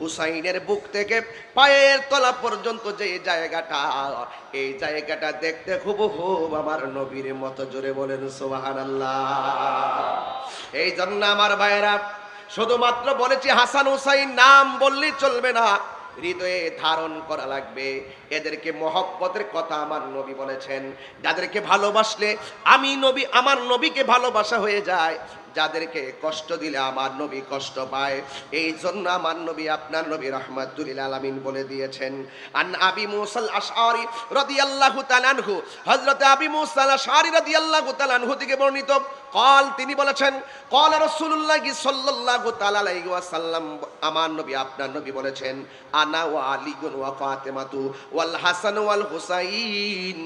হুসাইনের বুক থেকে পায়ের তলা পর্যন্ত যে জায়গাটা, এই জায়গাটা দেখতে হুবহু আমার নবীর মতো। জোরে বলেন সুবহানাল্লাহ। এই জন্য আমার ভাইয়েরা, শুধুমাত্র বলেছি হাসান হুসাইন নাম বললেই চলবে না, হৃদয়ে ধারণ করা লাগবে। এদেরকে মহব্বতের কথা আমার নবী বলেছেন। যাদেরকে ভালোবাসলে আমি নবী, আমার নবীকে ভালোবাসা হয়ে যায়। যাদেরকে কষ্ট দিলে আমার নবী কষ্ট পায়। এই জন্য আমার নবী, আপনার নবী রাহমাতুল লিল আলামিন বলে দিয়েছেন, আন আবি মুসা আল আশআরি রাদিয়াল্লাহু তাআলা আনহু, হযরত আবি মুসা আল আশআরি রাদিয়াল্লাহু তাআলা আনহু থেকে বর্ণিত, قال তিনি বলেছেন, قال রাসূলুল্লাহ সাল্লাল্লাহু তাআলা আলাইহি ওয়াসাল্লাম, আমার নবী, আপনার নবী বলেছেন, আনা ওয়া আলী ওয়া ফাতেমাতু ওয়াল হাসান ওয়াল হুসাইন,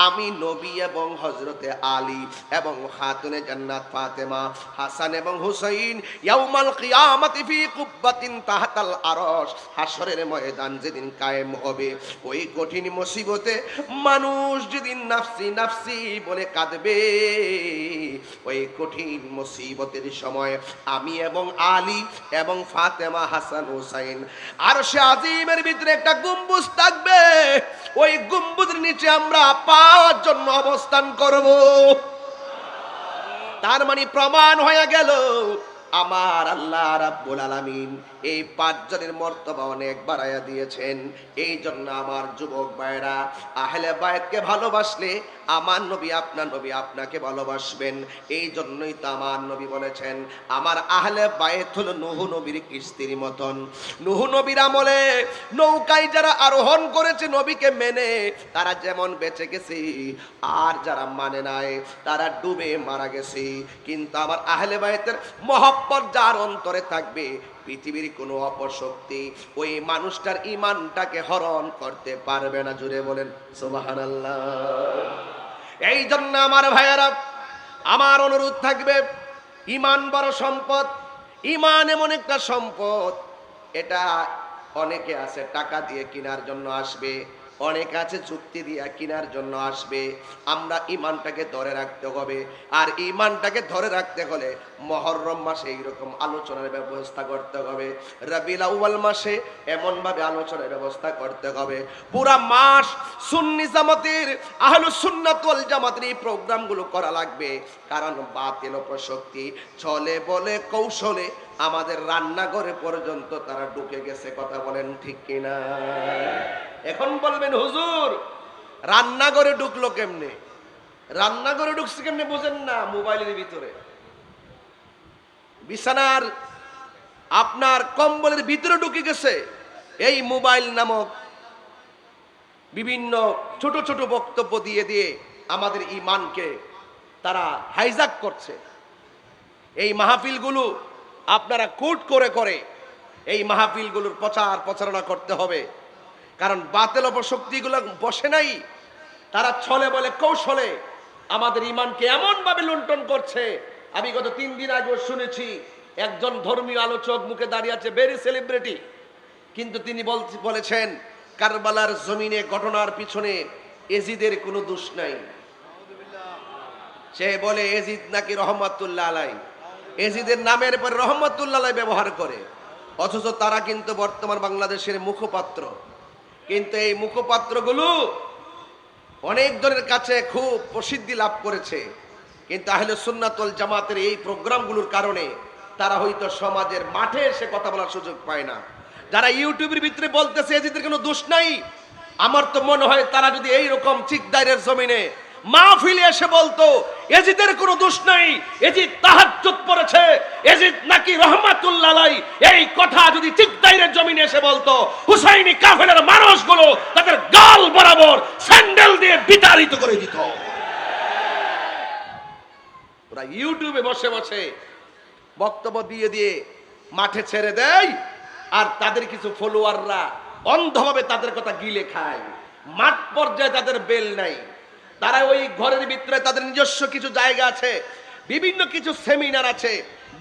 আমি নবী এবং হযরতে আলী এবং খাতুনে জান্নাত ফাতেমা, হাসান এবং হুসাইন, ইয়াউমাল কিয়ামাতি ফি কুব্বাতিন তাহতাল আরশ, হাশরের ময়দান যেদিন কায়েম হবে, ওই কঠিন মুসিবতে মানুষ যেদিন নাফসি নাফসি বলে কাঁদবে, ওই কঠিন মুসিবতের সময় আমি এবং আলী এবং ফাতেমা, হাসান হুসাইন, আরশে আজিমের ভিতরে একটা গম্বুজ থাকবে, ওই গম্বুজের নিচে আমরা পাওয়ার জন্য অবস্থান করব। তার মানে প্রমাণ হয়ে গেল আমার আল্লাহ রাব্বুল আলামিন এই পাঁচজনের মর্তবা অনেক বাড়াইয়া দিয়েছেন। এই জন্য আমার যুবক ভাইরা, আহলে বায়তকে ভালোবাসলে আমার নবী, আপনার নবী আপনাকে ভালোবাসবেন। এই জন্যই তো আমার নবী বলেছেন, আমার আহলে বায়ত হলো নূহ নবীর কিস্তির মতন। নূহ নবীর আমলে নৌকায় যারা আরোহণ করেছে নবীকে মেনে, তারা যেমন বেঁচে গেছে, আর যারা মানে নাই তারা ডুবে মারা গেছে। কিন্তু আমার আহলে বায়তের মহব্বত যার অন্তরে থাকবে, পৃথিবীর কোনো অপশক্তি ওই মানুষটার ঈমানটাকে হরণ করতে পারবে না। জুড়ে বলেন সুবহানাল্লাহ। এই জন্য আমার ভাইয়েরা, আমার অনুরোধ থাকবে, ঈমান বড় সম্পদ। ঈমান এমন একটা সম্পদ, এটা অনেকে আছে টাকা দিয়ে কেনার জন্য আসবে, অনেক আছে চুক্তি দিয়ে কেনার জন্য আসবে। আমরা ঈমানটাকে ধরে রাখতে হবে। আর ঈমানটাকে ধরে রাখতে হলে মুহররম মাসে এইরকম আলোচনার ব্যবস্থা করতে হবে, রবিউল আউয়াল মাসে এমন ভাবে আলোচনার ব্যবস্থা করতে হবে। পুরা মাস সুন্নি জামাতের, আহলুস সুন্নাত ওয়াল জামাতের এই প্রোগ্রামগুলো করা লাগবে। কারণ বাতিল প্রশক্তি চলে বলে কৌশলে আমাদের রান্নাঘরে পর্যন্ত তারা ঢুকে গেছে। কথা বলেন ঠিক কিনা? এখন বলবেন হুজুর রান্নাঘরে ঢুকলো কেমনে? রান্নাঘরে ঢুকছে কেমনে বুঝেন না? মোবাইলের ভিতরে, বিছানার আপনার কম্বলের ভিতরে ঢুকে গেছে। এই মোবাইল নামক বিভিন্ন ছোট ছোট বক্তব্য দিয়ে দিয়ে আমাদের ঈমানকে তারা হাইজ্যাক করছে। এই মাহফিলগুলো আপনারা কোট করে করে এই মাহফিলগুলোর প্রচারণা করতে হবে। কারণ বাতিল অপশক্তিগুলো বসে নাই, তারা ছলে বলে কৌশলে আমাদের ঈমানকে এমন ভাবে লুণ্ঠন করছে। আমি গত 3 দিন আগে শুনেছি একজন ধর্মীয় আলোচক মুখে দাঁড়িয়ে আছে, ভেরি সেলিব্রিটি, কিন্তু তিনি বলেছেন কারবালার জমিনে ঘটনার পিছনে এজিদের কোনো দোষ নাই। সে বলে এজিদ নাকি রহমাতুল্লাহ আলাই, এজিদের নামের পর রহমাতুল্লাহ আলাই ব্যবহার করে, অথচ তারা কিন্তু বর্তমান বাংলাদেশের মুখপাত্র। কিন্তু এই মুখপাত্রগুলো অনেক জনের কাছে খুব প্রসিদ্ধি লাভ করেছে, কিন্তু আহলে সুন্নাত ওয়াল জামাতের এই প্রোগ্রামগুলোর কারণে তারা হয়তো সমাজের মাঠে এসে কথা বলার সুযোগ পায় না। যারা ইউটিউবের ভিতরে বলতেছে এজিদের কোনো দোষ নাই, আমার তো মনে হয় তারা যদি এইরকম চিকদাইরের জমিনে মাহফিলে এসে বলতো এজিদের কোনো দোষ নাই, এজিদ তাহাজ্জুদ পড়েছে, এজিদ নাকি রহমাতুল্লাহ আলাই, এই কথা যদি চিকদাইরের জমিনে এসে বলতো, হুসাইনি কাফেরের মানুষগুলো তাদের গাল বরাবর স্যান্ডেল দিয়ে বিতাড়িত করে দিত। ওরা ইউটিউবে বসে বসে বক্তব্য দিয়ে দিয়ে মাঠে ছেড়ে দেয়, আর তাদের কিছু ফলোয়াররা অন্ধভাবে তাদের কথা গিলে খায়। মাঠ পর্যায়ে তাদের বেল নাই। তারা ওই ঘরের ভিতরে তাদের নিজস্ব কিছু জায়গা আছে, বিভিন্ন কিছু সেমিনার আছে,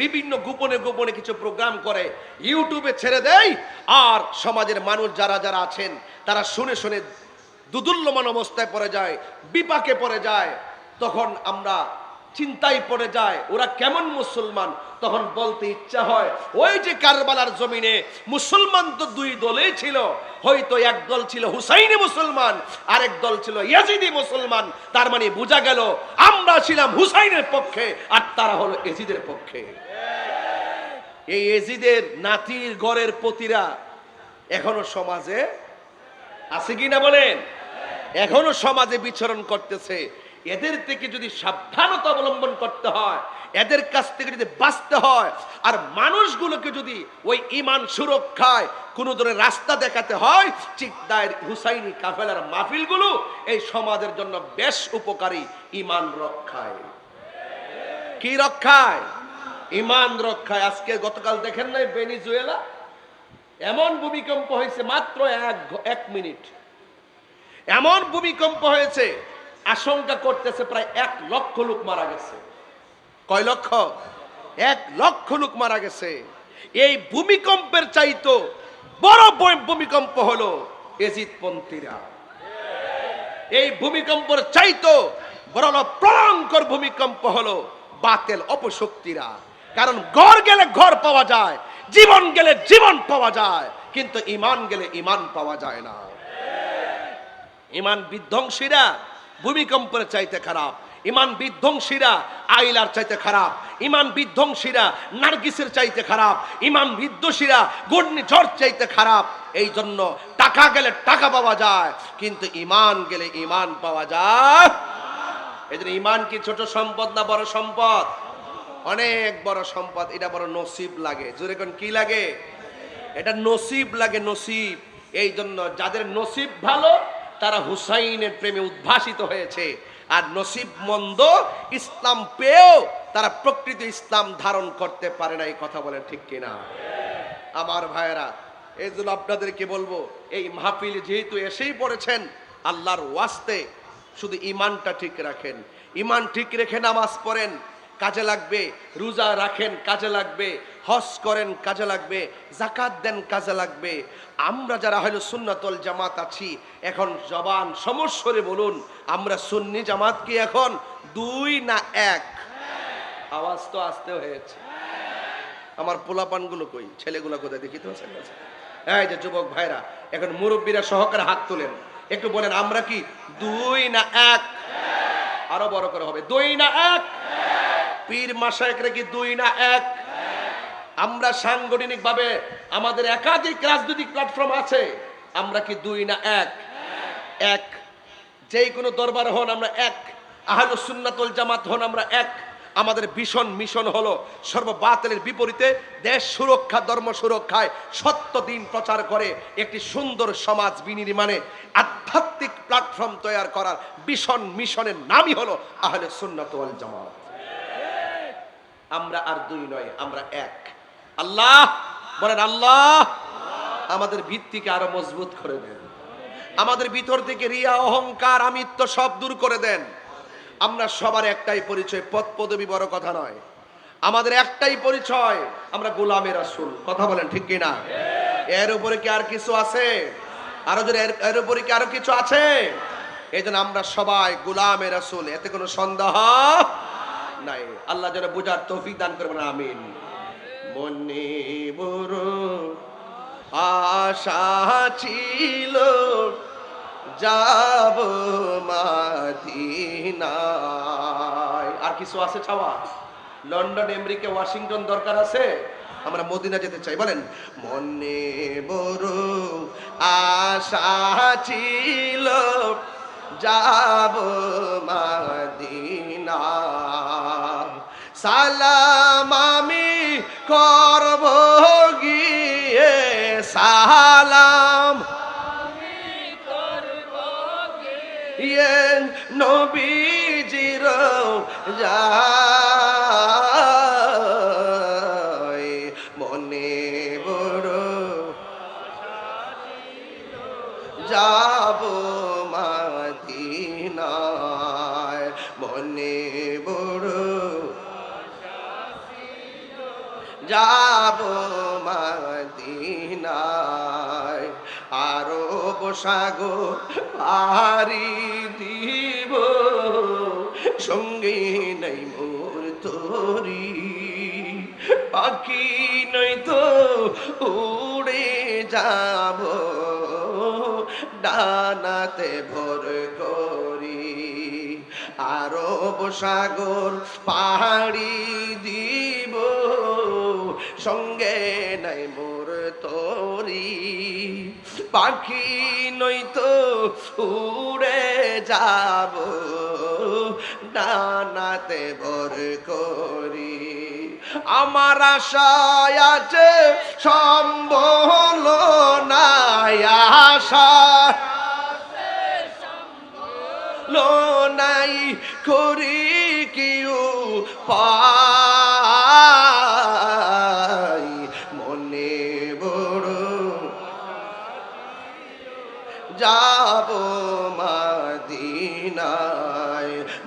বিভিন্ন গোপনে গোপনে কিছু প্রোগ্রাম করে ইউটিউবে ছেড়ে দেয়। আর সমাজের মানুষ যারা যারা আছেন তারা শুনে শুনে দুদুল্যমান অবস্থায় পড়ে যায়, বিপাকে পড়ে যায়। তখন আমরা চিন্তায় পড়ে যায় ওরা কেমন মুসলমান। তখন বলতে ইচ্ছা হয়, ওই যে কারবালার জমিনে মুসলমান তো দুই দলেই ছিল, হয়তো এক দল ছিল হুসাইনি মুসলমান, আরেক দল ছিল ইয়াজিদি মুসলমান। তার মানে বোঝা গেল আমরা ছিলাম হুসাইনের পক্ষে আর তারা হলো ইয়াজিদের পক্ষে। এই ইয়াজিদের নাতির ঘরের পতিরা এখনো সমাজে আছে কিনা বলেন? এখনো সমাজে বিচরণ করতেছে। এদের থেকে যদি সাবধানতা অবলম্বন করতে হয়, এদের কাছ থেকে যদি বাঁচতে হয়, আর মানুষগুলোকে যদি ওই ঈমান সুরক্ষায় কোন ধরনের রাস্তা দেখাতে হয়, চিকদায়ের হুসাইনি কাফেলার মাহফিলগুলো এই সমাজের জন্য বেশ উপকারী ঈমান রক্ষায়। কি রক্ষায়? ঈমান রক্ষায়। আজকে গতকাল দেখেন নাই ভেনেজুয়েলা এমন ভূমিকম্প হয়েছে, মাত্র এক মিনিট এমন ভূমিকম্প হয়েছে, আশঙ্কা করতেছে প্রায় 1 লক্ষ লোক মারা গেছে। কয় লক্ষ? 1 লক্ষ লোক মারা গেছে। এই ভূমিকম্পের চাইতো বড় ভূমিকম্প হলো এজিদপন্থীরা। এই ভূমিকম্পের চাইতো বড় প্রলয়ঙ্কর ভূমিকম্প হলো বাতিল অপশক্তিরা। কারণ ঘর গেলে ঘর পাওয়া যায়, জীবন গেলে জীবন পাওয়া যায়, কিন্তু ঈমান গেলে ঈমান পাওয়া যায় না। ঈমান বিধ্বংসীরা ভূমিকম্পের চাইতে খারাপ, ঈমান বিধ্বংসীরা আইলার চাইতে খারাপ, ঈমান বিধ্বংসীরা নার্গিসের চাইতে খারাপ, ঈমান বিধ্বংসীরা ঘূর্ণিঝড় চাইতে খারাপ। এই জন্য টাকা গেলে টাকা পাওয়া যায়, কিন্তু ঈমান গেলে ঈমান পাওয়া যায়। এই জন্য ঈমান কি ছোট সম্পদ না বড় সম্পদ? অনেক বড় সম্পদ। এটা বড় নসিব লাগে। জোরে কোন কি লাগে? এটা নসিব লাগে, নসিব। এই জন্য যাদের নসিব ভালো তারা হুসাইনের প্রেমে উদ্ভাসিত হয়েছে, আর নসিব মন্দ ইসলাম পেয়েও তারা প্রকৃত ইসলাম ধারণ করতে পারে না। এই কথা বলে ঠিক কিনা আমার ভাইয়েরা? এই জন্য আপনাদেরকে বলবো, এই মাহফিল যেহেতু এসেই পড়েছেন, আল্লাহর ওয়াস্তে শুধু ঈমানটা ঠিক রাখেন। ঈমান ঠিক রেখে নামাজ পড়েন, কাজে লাগবে। রোজা রাখেন, কাজে লাগবে। হজ করেন, কাজে লাগবে। যাকাত দেন, কাজে লাগবে। আমরা যারা হলো সুন্নাতুল জামাত আছি, এখন জবান সমস্বরে বলুন, আমরা সুন্নি জামাত কি এখন 2 না 1? আওয়াজ তো আসতে হয়েছে। আমার পোলাপানগুলো কই? ছেলেগুলো কোথায় দেখি তো? এই যে যুবক ভাইরা, এখন মুরব্বীরা সহকারে হাত তোলেন, একটু বলেন আমরা কি 2 না 1? আরো বড় করে হবে, 2 না 1? পীর মাশায়েখরা কি 2 না 1? আমরা সাংগঠনিক ভাবে আমাদের একাধিক রাজনৈতিক প্ল্যাটফর্ম আছে, আমরা কি 2 না 1? 1। যেই কোনো দরবার হন আমরা 1, আহলুস সুন্নাতুল জামাত হন আমরা 1। আমাদের ভীষণ মিশন হলো সর্ববাতিলের বিপরীতে দেশ সুরক্ষা, ধর্ম সুরক্ষায় সত্য দিন প্রচার করে একটি সুন্দর সমাজ বিনির্মাণে আধ্যাত্মিক প্ল্যাটফর্ম তৈরি করার ভীষণ মিশনের নামই হলো আহলুস সুন্নাত ওয়াল জামাত। আমরা আর 2 নয়, আমরা 1। আল্লাহ বলেন, আল্লাহ আমাদের ভিত্তিকে আরো মজবুত করে দেন। আমাদের ভিতর থেকে রিয়া, অহংকার, আমিত্ব সব দূর করে দেন। আমরা সবার একটাই পরিচয়, পদ পদবি বড় কথা নয়। আমাদের একটাই পরিচয়, আমরা গোলামে রাসূল। কথা বলেন ঠিক কিনা? এর উপরে কি আর কিছু আছে? আরো যদি এর উপরে কি আরো কিছু আছে? এই জন্য আমরা সবাই গোলামে রাসূল, এতে কোনো সন্দেহ নাই। আল্লাহ যেন বুঝার তৌফিক দান করবেন, আমিন। মনে বড় আশা ছিল যাব মদিনায়। আর কিছু আছে চাওয়া? লন্ডন, আমেরিকা, ওয়াশিংটন দরকার আছে? আমরা মদিনা যেতে চাই। বলেন, মনে বড় আশা ছিল যাব মদিনায়। সালাম আমি করব গিয়ে, সালাম নবীজির যায়। মনে বড় যাব মদিনায়, মনে বড় যাব মদিনায়। আরব সাগর পাড়ি দিব, সঙ্গে নাই মোর তরি। পাখি নয়তো উড়ে যাব ডানাতে ভোর করি আরব সাগর পাহাড়ি দিব সঙ্গে নাই মোর তরি পাখি নয়তো উড়ে যাব ডানাতে ভোর করি আমার আশায় আছে সম্বল নাই আশা লো নাই করি কিউ পাই মনে বড় যাব মদিনায়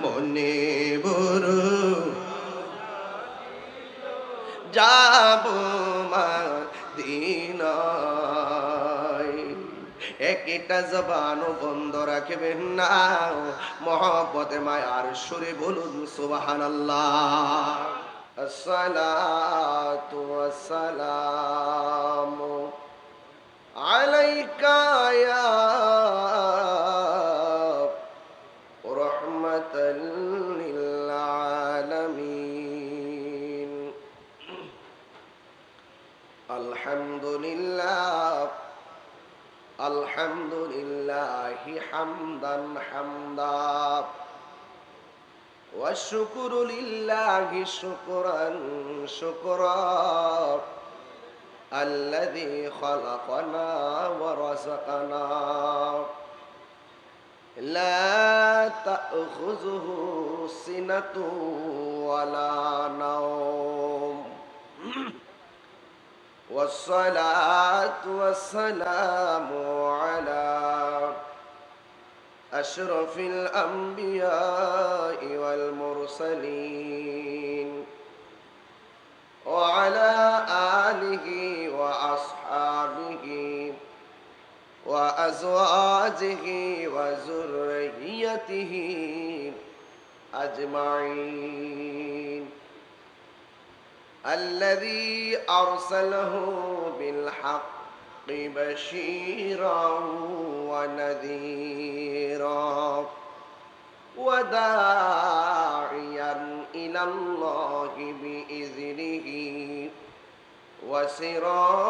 মনে বড় যাব মদিনায় একটা জবানও বন্ধ রাখবেন না মহব্বতে মায়ার সুরে বলুন সুবহানাল্লাহ আসসালাতু ওয়াসসালামু আলাইকা ইয়া রাহমাতাল লিল আলামিন আলহামদুলিল্লাহ আলহামদুলিল্লাহি হামদান হামদা ওয়া শুকরু লিল্লাহি শুকরান শুকরা আল্লাযী খালাকানা ওয়া রাযাকানা লা তা'খুযুহু সিনাতুন ওয়া লা নাওম والصلاة والسلام على أشرف الأنبياء والمرسلين وعلى آله وأصحابه وأزواجه وذريته أجمعين الذي أرسله بالحق بشيرا ونذيرا وداعيا إلى الله بإذنه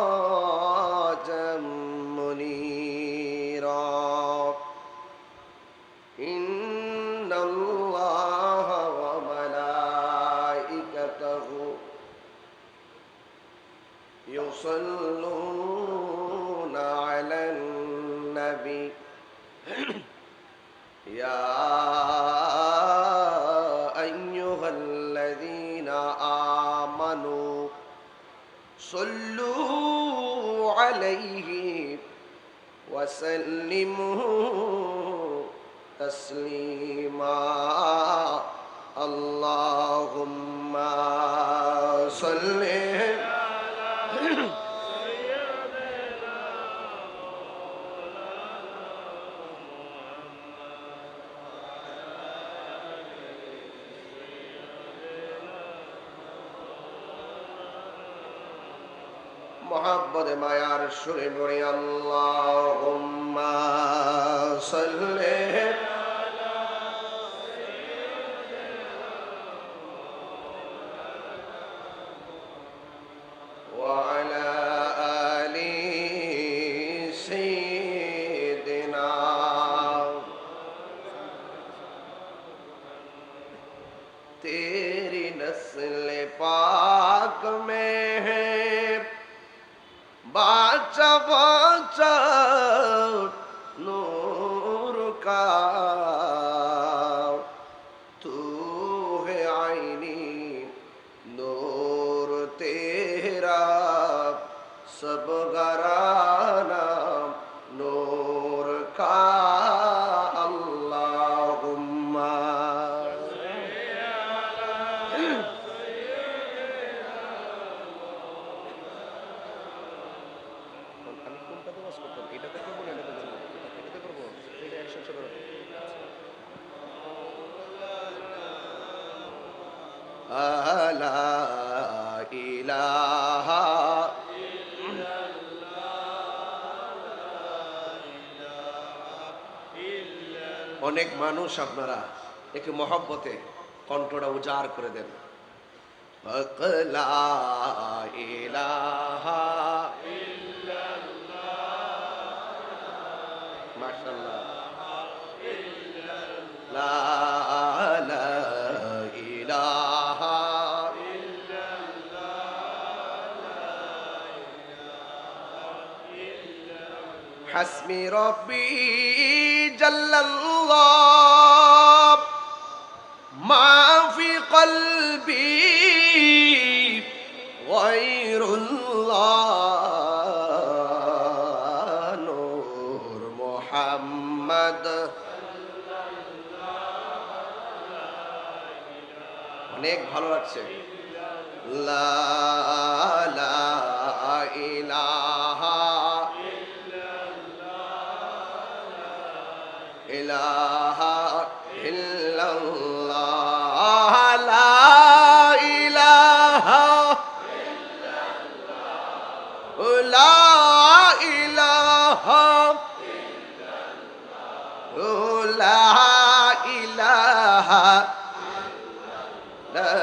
وسراجا منيرا إن الله وملائكته يصلون على النبي يا أيها الذين آمنوا صلوا عليه وسلموا تسليما اللهم صل मोहब्बत मायार सुरे बड़ी अल्लाहुम्मा सल्ले وعلى آل سيدنا तेरी नस्ल पाक में है बाचा बाचा नूर का तू है आईनी नूर तेरा सब घराना नूर का अल्लाहुम्मा لا إله অনেক মানুষ আপনারা একটু মহব্বতে কণ্ঠটা উজাড় করে দেন। হক লা ইলাহা, মাশাআল্লাহ, লা লা ইলাহা, হাসবি রব্বি জাল্লাল্লাহ, মা ফি কলবি গায়রুল্লাহ, নূর মুহাম্মদ। অনেক ভালো লাগছে। লা লা ইলাহা ইলাহা ইল্লাল্লাহ, লা ইলাহা, লা ইলাহা, লা ইলাহা, লা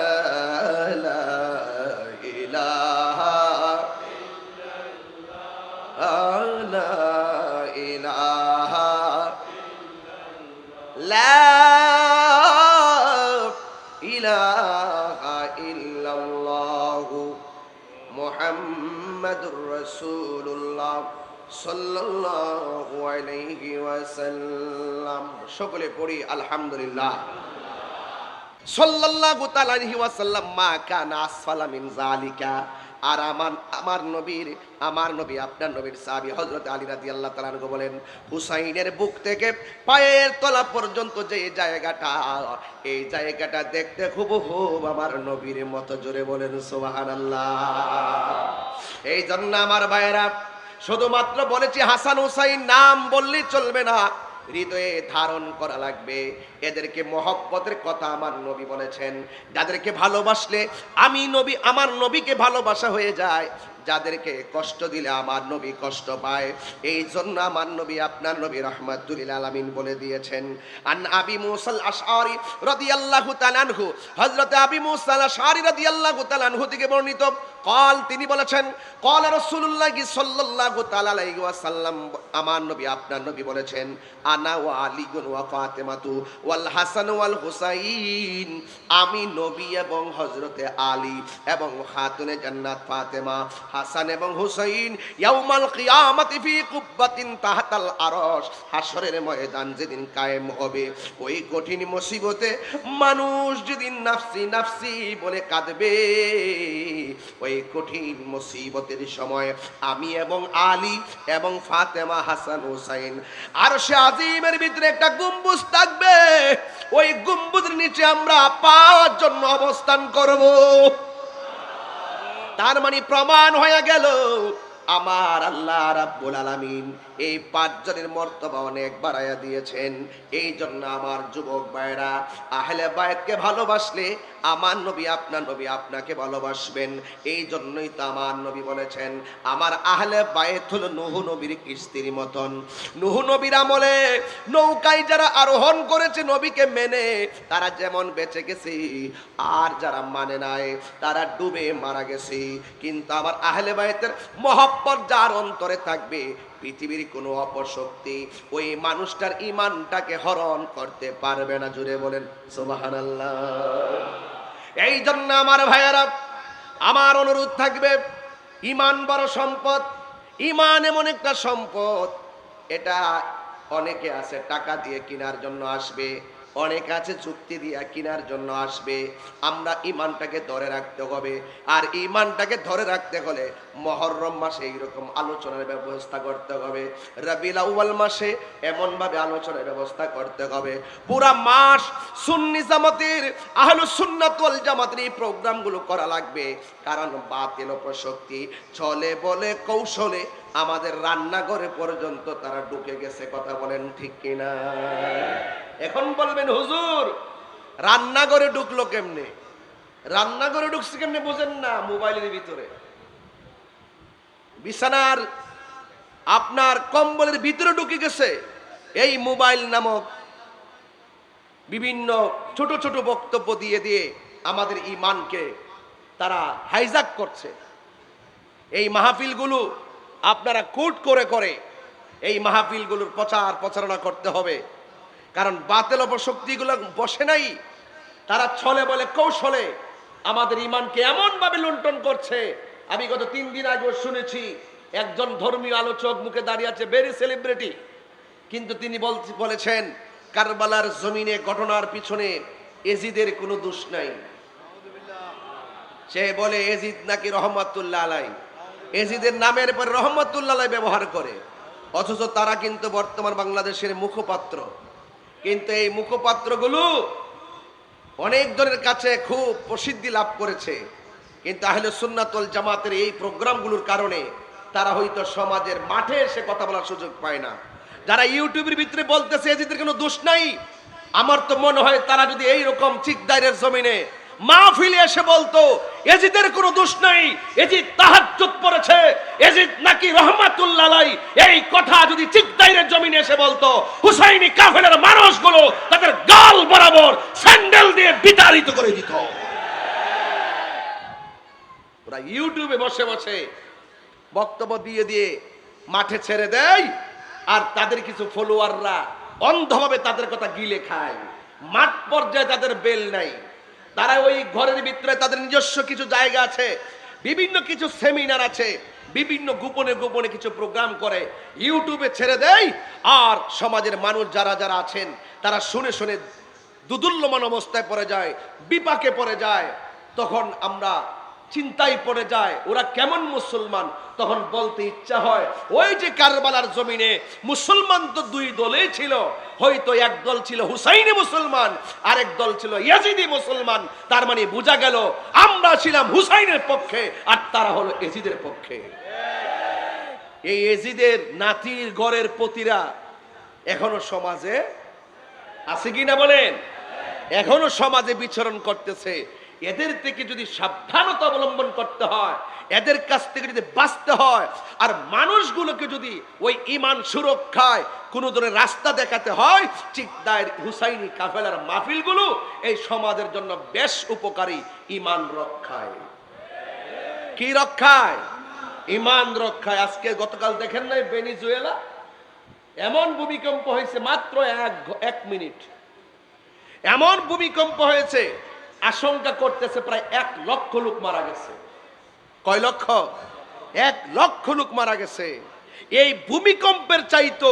ইলাহা, লা ইলাহা, লা ইলাহা ইল্লাল্লাহু মুহাম্মাদুর রাসূলুল্লাহ সাল্লাল্লাহু আলাইহি ওয়াসাল্লাম। সকলে পড়ি আলহামদুলিল্লাহ। সাল্লাল্লাহু তাআলা আলাইহি ওয়াসাল্লাম মা কানা আসফালা মিন যালিকা। আর আমার নবী আপনার নবীর সাহাবী হযরত আলী রাদিয়াল্লাহু তাআলা আনহু বলেন, হুসাইনের বুক থেকে পায়ের তলা পর্যন্ত যে জায়গাটা, এই জায়গাটা দেখতে হুবহু আমার নবীর মতো। জোরে বলেন সুবহানাল্লাহ। এই জন্য আমার ভাইয়েরা, শুধুমাত্র বলেছি হাসান হুসাইন নাম বললেই চলবে না, হৃদয়ে ধারণ করা লাগবে। এদেরকে মহব্বতের কথা আমার নবী বলেছেন। যাদেরকে ভালোবাসলে আমার নবীকে ভালোবাসা হয়ে যায়, যাদেরকে কষ্ট দিলে আমার নবী কষ্ট পায়। এই জন্য আমার নবী আপনার নবী রাহমাতুল লিল আলামিন বলে দিয়েছেন, আন আবি মুসাল আশআরি রাদিয়াল্লাহু তাআলা আনহু, হযরত আবি মুসা আল আশআরি রাদিয়াল্লাহু তাআলা আনহু থেকে বর্ণিত, قال তিনি বলেছেন, قال রাসূলুল্লাহ সাল্লাল্লাহু তাআলা আলাইহি ওয়াসাল্লাম, আমার নবী আপনার নবী বলেছেন, আনা ওয়া আলীগুন ওয়া ফাতেমাতু ওয়াল হাসান ওয়াল হুসাইন, আমি নবী এবং হযরতে আলী এবং খাতুনে জান্নাত ফাতেমা, হাসান এবং হুসাইন ইয়াউমাল কিয়ামাতি ফি কুব্বাতিন তাহতাল আরশ, হাশরের ময়দান যেদিন কায়েম হবে, ওই কঠিন মুসিবতে মানুষ যেদিন নাফসি নাফসি বলে কাঁদবে, ওই কঠিন মুসিবতের সময় আমি এবং আলী এবং ফাতেমা, হাসান হুসাইন, আরশে আজিমের ভিতরে একটা গম্বুজ থাকবে, ওই গম্বুজের নিচে আমরা পাওয়ার জন্য অবস্থান করব। তার মানে প্রমাণ হয়ে গেল আমার আল্লাহ রাব্বুল আলামিন এই পাঁচজনের মর্তবা অনেক বাড়াইয়া দিয়েছেন। এই জন্য আমার যুবক ভাইরা, আহলে বায়তকে ভালোবাসলে আমার নবী আপনার নবী আপনাকে ভালোবাসবেন। এই জন্যই তো আমার নবী বলেছেন, আমার আহলে বায়ত হলো নূহ নবীর কিস্তির মতন। নূহ নবীর আমলে নৌকায় যারা আরোহণ করেছে নবীকে মেনে, তারা যেমন বেঁচে গেছে, আর যারা মানে নাই তারা ডুবে মারা গেছে। কিন্তু আমার আহলে বায়তের মহব্বত যার অন্তরে থাকবে, পৃথিবীর কোনো অপশক্তি ওই মানুষটার ঈমানটাকে হরণ করতে পারবে না। জুড়ে বলেন সুবহানাল্লাহ। এই জন্য আমার ভাইয়েরা, আমার অনুরোধ থাকবে, ঈমান বড় সম্পদ। ঈমান এমন একটা সম্পদ, এটা অনেকে আছে টাকা দিয়ে কেনার জন্য আসবে, অনেক আছে চুক্তি দিয়ে কেনার জন্য আসবে। আমরা ঈমানটাকে ধরে রাখতে হবে। আর ঈমানটাকে ধরে রাখতে হলে মুহররম মাসে এইরকম আলোচনার ব্যবস্থা করতে হবে, রবিউল আউয়াল মাসে এমন ভাবে আলোচনার ব্যবস্থা করতে হবে। পুরা মাস সুন্নি জামাতের, আহলুস সুন্নাত ওয়াল জামাতের এই প্রোগ্রামগুলো করা লাগবে। কারণ বাতিল অপশক্তি চলে বলে কৌশলে আমাদের রান্নাঘরে পর্যন্ত তারা ঢুকে গেছে। কথা বলেন ঠিক কিনা? এখন বলবেন হুজুর রান্নাঘরে ঢুকলো কেমনে? রান্নাঘরে ঢুকছে কেমনে বুঝেন না? মোবাইলের ভিতরে, বিছানার আপনার কম্বলের ভিতরে ঢুকে গেছে এই মোবাইল নামক বিভিন্ন ছোট ছোট বক্তব্য দিয়ে দিয়ে আমাদের ঈমানকে তারা হাইজ্যাক করছে। এই মাহফিলগুলো আপনারা কোট করে করে এই মাহফিলগুলোর প্রচারণা করতে হবে, কারণ বাতিল অপশক্তিগুলো বসে নাই, তারা ছলে বলে কৌশলে আমাদের ঈমানকে এমনভাবে লুণ্ঠন করছে। আমি গত 3 দিন আগে শুনেছি একজন ধর্মীয় আলোচক মুখে দাঁড়িয়ে আছে, ভেরি সেলিব্রিটি, কিন্তু তিনি বলেছেন কারবালার জমিনে ঘটনার পিছনে এজিদের কোনো দোষ নাই। সে বলে এজিদ নাকি রহমাতুল্লাহ আলাই, এজিদের নামের পর রহমাতুল্লাহ আলাই ব্যবহার করে, অথচ তারা কিন্তু বর্তমান বাংলাদেশের মুখপাত্র। কিন্তু এই মুখপাত্রগুলো অনেক জনের কাছে খুব প্রসিদ্ধি লাভ করেছে, কিন্তু আহলে সুন্নাত ওয়াল জামাতের এই প্রোগ্রামগুলোর কারণে তারা হয়তো সমাজের মাঠে এসে কথা বলার সুযোগ পায় না। যারা ইউটিউবের ভিতরে বলতেছে এজিদের কোনো দোষ নাই, আমার তো মনে হয় তারা যদি এইরকম চিকদাইরের জমিনে মাহফিলে এসে বলতো এজিদের কোনো দোষ নাই, এজিদ তাহাজ্জুদ পড়েছে, এজিদ নাকি রহমাতুল্লাহ আলাই, এই কথা যদি চিকদাইরের জমিনে এসে বলতো, হুসাইনি কাফেলার মানুষগুলো তাদের গাল বরাবর স্যান্ডেল দিয়ে বিতাড়িত করে দিত। ওরা ইউটিউবে বসে বসে বক্তব্য দিয়ে দিয়ে মাঠে ছেড়ে দেয়, আর তাদের কিছু ফলোয়াররা অন্ধভাবে তাদের কথা গিলে খায়। মাঠ পর্যায়ে তাদের বেল নাই, তারা ওই ঘরের ভিতরে তাদের নিজস্ব কিছু জায়গা আছে, বিভিন্ন কিছু সেমিনার আছে, বিভিন্ন গোপনে গোপনে কিছু প্রোগ্রাম করে ইউটিউবে ছেড়ে দেয়। আর সমাজের মানুষ যারা যারা আছেন তারা শুনে শুনে দুদুল্যমান অবস্থায় পড়ে যায়, বিপাকে পড়ে যায়। তখন আমরা চিন্তায় পড়ে যায় ওরা কেমন মুসলমান। তখন বলতে ইচ্ছা হয় ওই যে কারবালার জমিনে মুসলমান তো 2 দলেই ছিল, হয়তো এক দল ছিল হুসাইনি মুসলমান, আরেক দল ছিল ইয়াজিদি মুসলমান। তার মানে বোঝা গেল আমরা ছিলাম হুসাইনের পক্ষে আর তারা হলো ইয়াজিদের পক্ষে। এই ইয়াজিদের নাতির ঘরের পতিরা এখনো সমাজে আছে কিনা বলেন? এখনো সমাজে বিচরণ করতেছে। এদের থেকে যদি সাবধানতা অবলম্বন করতে হয়, এদের কাছ থেকে যদি বাঁচতে হয়, আর মানুষগুলোকে যদি ওই ঈমান সুরক্ষায় কোনো ধরনের রাস্তা দেখাতে হয়, চিকদার হুসাইনি কাফেলার মাহফিলগুলো এই সমাজের জন্য বেশ উপকারী। ঈমান রক্ষায়, কি রক্ষায়? ঈমান রক্ষায়। আজকে গতকাল দেখেন নাই ভেনিজুয়েলা এমন ভূমিকম্প হয়েছে, মাত্র 1 মিনিট এমন ভূমিকম্প হয়েছে, আশঙ্কা করতেছে প্রায় 1 লক্ষ লোক মারা গেছে। কয় লক্ষ? 1 লক্ষ লোক মারা গেছে। এই ভূমিকম্পের চাইতো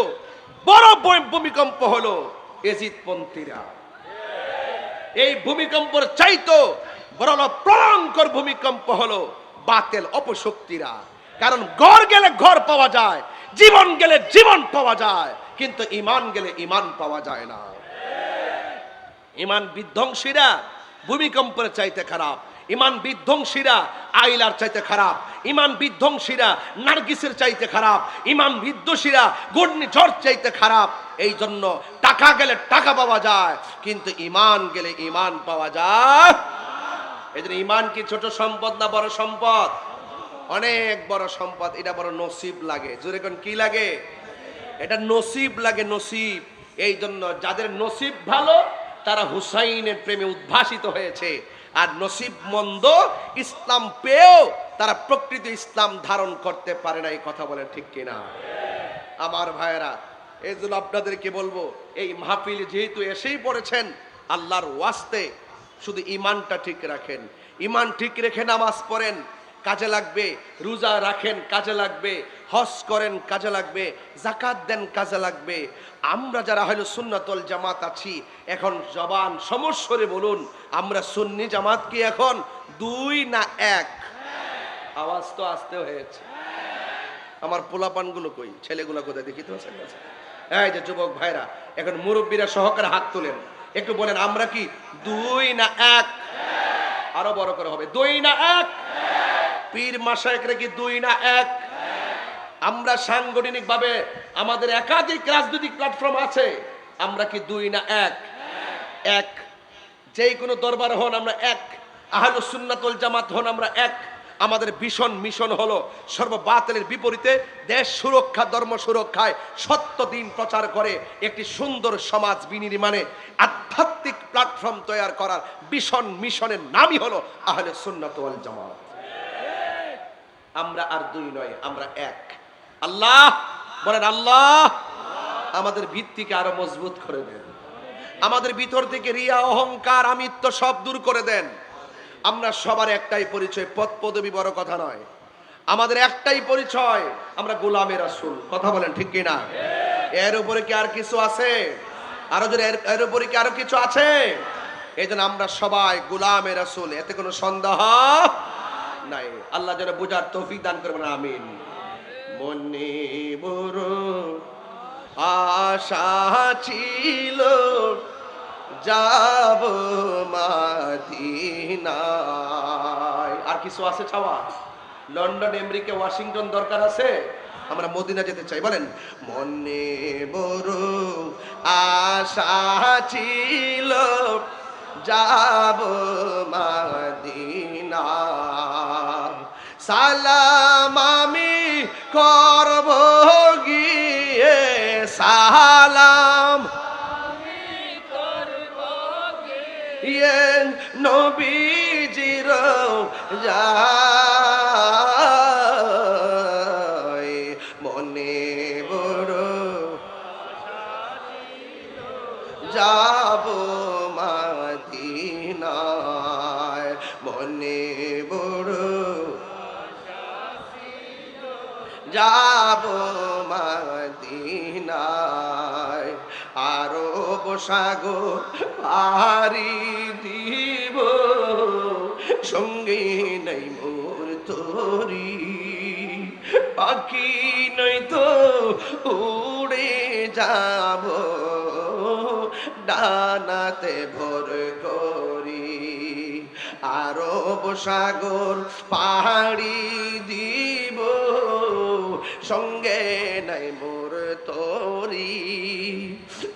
বড় ভূমিকম্প হলো এজিদপন্থীরা। এই ভূমিকম্পের চাইতো বড় ভয়ঙ্কর ভূমিকম্প হলো বাতিল অপশক্তিরা। কারণ ঘর গেলে ঘর পাওয়া যায়, জীবন গেলে জীবন পাওয়া যায়, কিন্তু ঈমান গেলে ঈমান পাওয়া যায় না। ঈমান বিধ্বংসীরা ভূমিকম্পের চাইতে খারাপ, ঈমান বিধ্বংসীরা আইলার চাইতে খারাপ, ঈমান বিধ্বংসীরা নার্গিসের চাইতে খারাপ, ঈমান বিধ্বংসীরা ঘূর্ণিঝড় চাইতে খারাপ। এই জন্য টাকা গেলে টাকা পাওয়া যায়, কিন্তু ঈমান গেলে ঈমান পাওয়া যায়। এই জন্য ঈমান কি ছোট সম্পদ না বড় সম্পদ? অনেক বড় সম্পদ। এটা বড় নসিব লাগে। জোরে কোন কি লাগে? এটা নসিব লাগে, নসিব। এই জন্য যাদের নসিব ভালো তারা হুসাইনের প্রেমে উদ্ভাসিত হয়েছে, আর নসিব মন্দ ইসলাম পেয়েও তারা প্রকৃত ইসলাম ধারণ করতে পারে না। এই কথা বলেন ঠিক কিনা আমার ভাইয়েরা? এই জন্য আপনাদেরকে বলবো, এই মাহফিলে যেহেতু এসেই পড়েছেন, আল্লাহর ওয়াস্তে শুধু ঈমানটা ঠিক রাখেন। ঈমান ঠিক রেখে নামাজ পড়েন, কাজে লাগবে। রোজা রাখেন, কাজে লাগবে। হজ করেন, কাজে লাগবে। যাকাত দেন, কাজে লাগবে। আমরা যারা হলো সুন্নাত ওয়াল জামাত আছি, এখন জবান সমস্বরে বলুন, আমরা সুন্নি জামাত কি এখন 2 না 1? আওয়াজ তো আসতে হয়েছে। আমার পোলাপানগুলো কই? ছেলেগুলো কোথায় দেখি তো? এই যে যুবক ভাইরা, এখন মুরব্বীরা সহকারে হাত তোলেন, একটু বলেন আমরা কি 2 না 1? আরো বড় করে হবে, 2 না 1? পীর মাশায়েখরা কি 2 না 1? আমরা সাংগঠনিক ভাবে আমাদের একাধিক রাজনৈতিক প্ল্যাটফর্ম আছে, আমরা কি 2 না 1? 1। যেই কোনো দরবার হন আমরা 1, আহলুস সুন্নাত ওয়াল জামাত হন আমরা 1, আমাদের ভীষণ মিশন হলো সর্ববাতিলের বিপরীতে দেশ সুরক্ষা, ধর্ম সুরক্ষায় সত্য দিন প্রচার করে একটি সুন্দর সমাজ বিনির্মাণে আধ্যাত্মিক প্ল্যাটফর্ম তৈরি করার ভীষণ মিশনের নামই হলো আহলে সুন্নাত ওয়াল জামাত। আমরা আর দুই নয়, আমরা এক। আল্লাহ বলেন, আল্লাহ আমাদের ভিত্তিকে আরো মজবুত করে দেন, আমাদের ভিতর থেকে রিয়া, অহংকার, আমিত্ব সব দূর করে দেন। আমরা সবার একটাই পরিচয়, পদ পদবি বড় কথা নয়, আমাদের একটাই পরিচয়, আমরা গোলামে রাসূল। কথা বলেন ঠিক কিনা? এর উপরে কি আর কিছু আছে? আরো যদি এর উপরে কি আরো কিছু আছে? এই জন্য আমরা সবাই গোলামে রাসূল, এতে কোনো সন্দেহ নাই। আল্লাহ যেন বুঝার তৌফিক দান করবেন, আমিন। মনে বড় আশা ছিল যাব মদিনায়। আর কিছু আছে চাওয়া? লন্ডন, আমেরিকা, ওয়াশিংটন দরকার আছে? আমরা মদিনা যেতে চাই। বলেন, মনে বড় আশা ছিল যাব মদিনা, সালাম আমি করব গিয়ে, সালাম নবীজির যায়। মনে বড় যাব মদিনায়, মনে বড় যাব মদিনায়। আরব সাগর পাড়ি দিব, সঙ্গে নাই মোর তোরি, পাখি নই তো উড়ে যাব ডানাতে ভর করি। আরব সাগর পাড়ি দিব, সঙ্গে নাই মোর তোরি,